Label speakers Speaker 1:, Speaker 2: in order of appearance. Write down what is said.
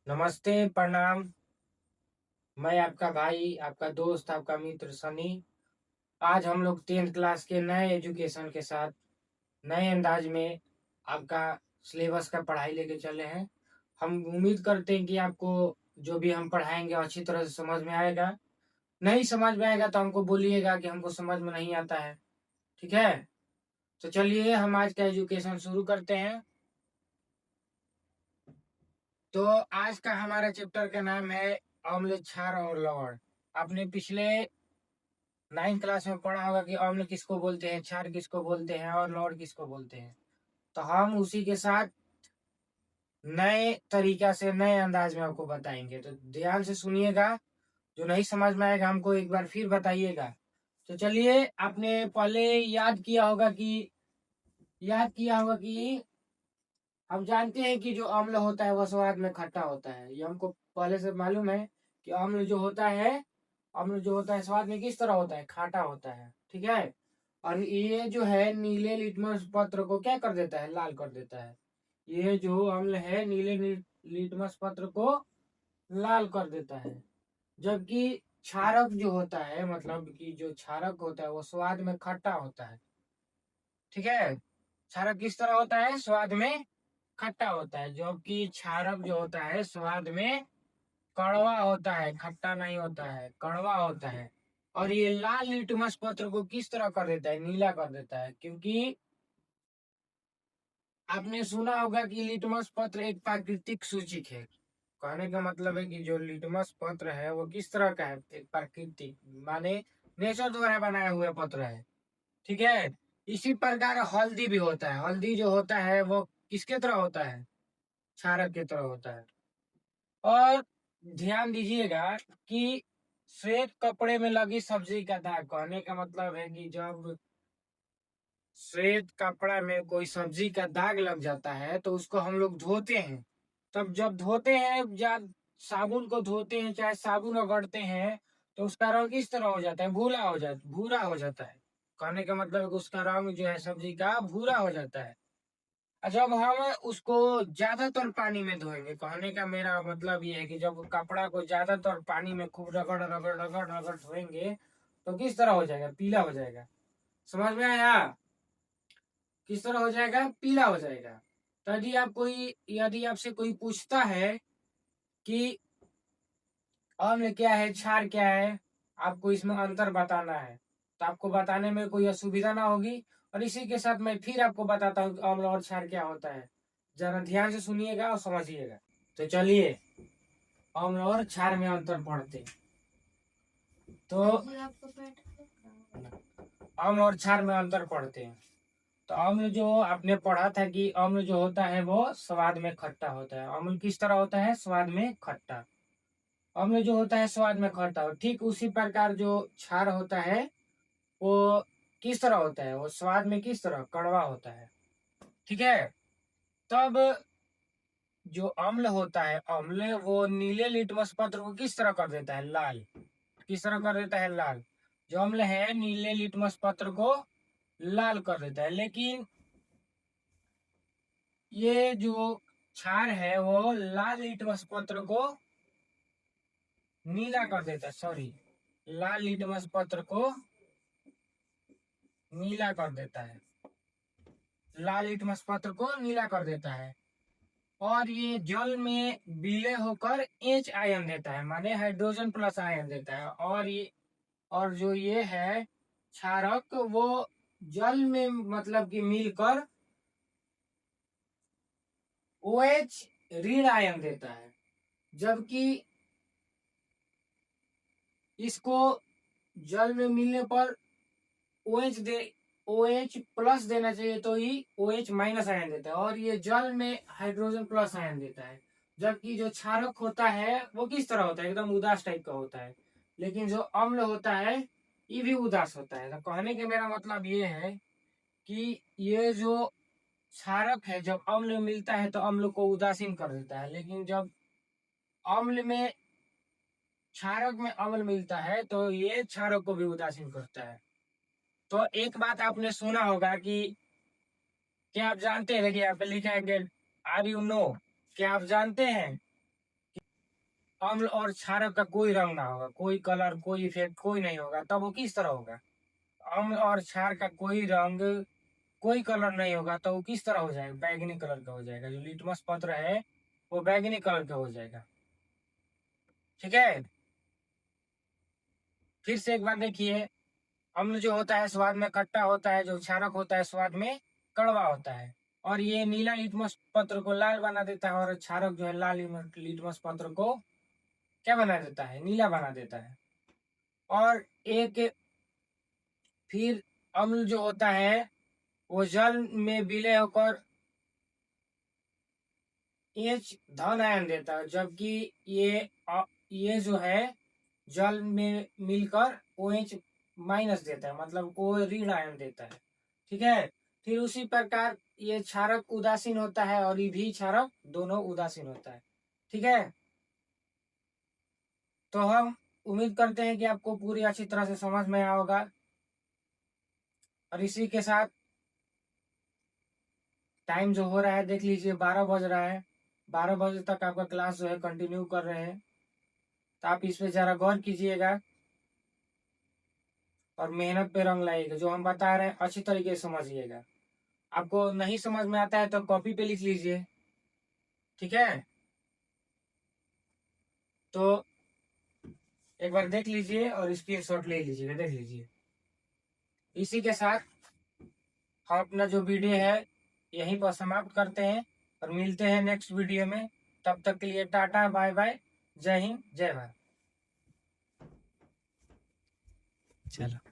Speaker 1: नमस्ते, प्रणाम। मैं आपका भाई, आपका दोस्त, आपका मित्र सनी। आज हम लोग 10th क्लास के नए एजुकेशन के साथ नए अंदाज में आपका सिलेबस का पढ़ाई लेके चले हैं। हम उम्मीद करते हैं कि आपको जो भी हम पढ़ाएंगे अच्छी तरह से समझ में आएगा। नहीं समझ में आएगा तो हमको बोलिएगा कि हमको समझ में नहीं आता है। ठीक है? तो चलिए हम आज का एजुकेशन शुरू करते हैं। तो आज का हमारा चैप्टर का नाम है अम्ल, क्षार और लवण। आपने पिछले 9th क्लास में पढ़ा होगा कि अम्ल किसको बोलते हैं, क्षार किसको बोलते हैं और लवण किसको बोलते हैं। तो हम उसी के साथ नए तरीका से नए अंदाज में आपको बताएंगे, तो ध्यान से सुनिएगा। जो नहीं समझ में आएगा हमको एक बार फिर बताइएगा। तो चलिए, आपने पहले याद किया होगा कि हम जानते हैं कि जो अम्ल होता है वह स्वाद में खट्टा होता है। ये हमको पहले से मालूम है कि अम्ल जो होता है स्वाद में किस तरह होता है, खाटा होता है। ठीक है? और ये जो है नीले लिटमस पत्र को क्या कर देता है, लाल कर देता है। ये जो अम्ल है लिटमस पत्र को लाल कर देता है। जबकि क्षारक जो होता है, मतलब कि जो क्षारक होता है वो स्वाद में खट्टा होता है। ठीक है? क्षारक किस तरह होता है, स्वाद में खट्टा होता है। जबकि क्षारक जो होता है स्वाद में कड़वा होता है, खट्टा नहीं होता है, कड़वा होता है। और ये लाल लिटमस पत्र को किस तरह कर देता है, नीला कर देता है। क्योंकि आपने सुना होगा कि लिटमस पत्र एक प्राकृतिक सूचक है। कहने का मतलब है कि जो लिटमस पत्र है वो किस तरह का है, एक प्राकृतिक, माने नेचर द्वारा बनाया हुआ पत्र है। ठीक है? इसी प्रकार हल्दी भी होता है। हल्दी जो होता है वो किसके तरह होता है, क्षारक की तरह होता है। और ध्यान दीजिएगा कि श्वेत कपड़े में लगी सब्जी का दाग, कहने का मतलब है कि जब श्वेत कपड़ा में कोई सब्जी का दाग लग जाता है तो उसको हम लोग धोते हैं। तब जब धोते हैं, या साबुन को धोते हैं, चाहे साबुन रगड़ते हैं, तो उसका रंग किस तरह हो जाता है, भूरा हो जाता है। कहने का मतलब है कि उसका रंग जो है सब्जी का भूरा हो जाता है। जब हम उसको ज्यादातर पानी में धोएंगे, कहने का मेरा मतलब ये है कि जब कपड़ा को ज्यादातर पानी में खूब रगड़ रगड़ रगड़ रगड़ धोएंगे तो किस तरह हो जाएगा, पीला हो जाएगा। समझ में आया? किस तरह हो जाएगा, पीला हो जाएगा। तो यदि आपसे कोई पूछता है कि अम्ल क्या है, क्षार क्या है, आपको इसमें अंतर बताना है, तो आपको बताने में कोई असुविधा ना होगी। और इसी के साथ मैं फिर आपको बताता हूँ कि अम्ल और क्षार क्या होता है। जरा ध्यान से सुनिएगा और समझिएगा। तो चलिए, अम्ल और क्षार में अंतर पढ़ते हैं। तो अम्ल और क्षार में अंतर पढ़ते हैं। तो अम्ल जो आपने पढ़ा था कि अम्ल जो होता है वो स्वाद में खट्टा होता है। अम्ल किस तरह होता है, स्वाद में खट्टा। अम्ल जो होता है स्वाद में खट्टा हो, ठीक उसी प्रकार जो क्षार होता है वो किस तरह होता है, वो स्वाद में किस तरह, कड़वा होता है। ठीक है? तब जो अम्ल होता है, अम्ल वो नीले लिटमस पत्र को किस तरह कर देता है, लाल। किस तरह कर देता है, लाल। जो अम्ल है नीले लिटमस पत्र को लाल कर देता है। लेकिन ये जो क्षार है वो लाल लिटमस पत्र को नीला कर देता है, सॉरी, लाल लिटमस पत्र को नीला कर देता है। लाल लिटमस पत्र को नीला कर देता है। और ये जल में विलय होकर एच आयन देता है, माने हाइड्रोजन प्लस आयन देता है। और जो ये है क्षारक, वो जल में मतलब कि मिलकर OH ऋण आयन देता है। जबकि इसको जल में मिलने पर OH दे OH प्लस देना चाहिए, तो ही OH माइनस आयन देता है। और ये जल में हाइड्रोजन प्लस आयन देता है। जबकि जो क्षारक होता है वो किस तरह होता है, एकदम उदास टाइप का होता है। लेकिन जो अम्ल होता है ये भी उदास होता है। तो कहने के मेरा मतलब ये है कि ये जो क्षारक है जब अम्ल में मिलता है तो अम्ल को उदासीन कर देता है। लेकिन जब अम्ल में क्षारक में अम्ल मिलता है तो ये क्षारक को भी उदासीन करता है। तो एक बात आपने सुना होगा कि क्या आप जानते हैं, देखिए यहाँ पे लिखा है कि आर यू नो, क्या आप जानते हैं अम्ल और क्षारक का कोई रंग ना होगा, कोई कलर, कोई इफेक्ट, कोई नहीं होगा, तब वो किस तरह होगा? अम्ल और क्षार का कोई रंग, कोई कलर नहीं होगा, तो वो किस तरह हो जाएगा? बैगनी कलर का हो जाएगा। जो लिटमस पत्र है वो बैगनी कलर का हो जाएगा। ठीक है, फिर से एक बार देखिए। अम्ल जो होता है स्वाद में खट्टा होता है, जो क्षारक होता है स्वाद में कड़वा होता है। और ये नीला लिटमस पत्र को लाल बना देता है, और क्षारक जो है लाल लिटमस पत्र को क्या बना देता है? नीला बना देता है। और एक फिर अम्ल जो होता है वो जल में विलय होकर एच धन आयन देता है, जबकि ये जो है जल में मिलकर ओ एच माइनस देता है, मतलब ओ ऋण आयन देता है। ठीक है, फिर उसी प्रकार ये क्षारक उदासीन होता है और ये भी क्षारक दोनों उदासीन होता है। ठीक है, तो हम उम्मीद करते हैं कि आपको पूरी अच्छी तरह से समझ में आया होगा। और इसी के साथ टाइम जो हो रहा है देख लीजिए, 12 बज रहा है। 12 बजे तक आपका क्लास जो है कंटिन्यू कर रहे हैं, तो आप इस पे जरा गौर कीजिएगा और मेहनत पे रंग लाइएगा। जो हम बता रहे हैं अच्छी तरीके से समझिएगा। आपको नहीं समझ में आता है तो कॉपी पे लिख लीजिए। ठीक है, तो एक बार देख लीजिए और स्क्रीनशॉट ले लीजिएगा, देख लीजिए। इसी के साथ हम अपना जो वीडियो है यहीं पर समाप्त करते हैं और मिलते हैं नेक्स्ट वीडियो में। तब तक के लिए टाटा, बाय बाय, जय हिंद, जय भारत। चलो।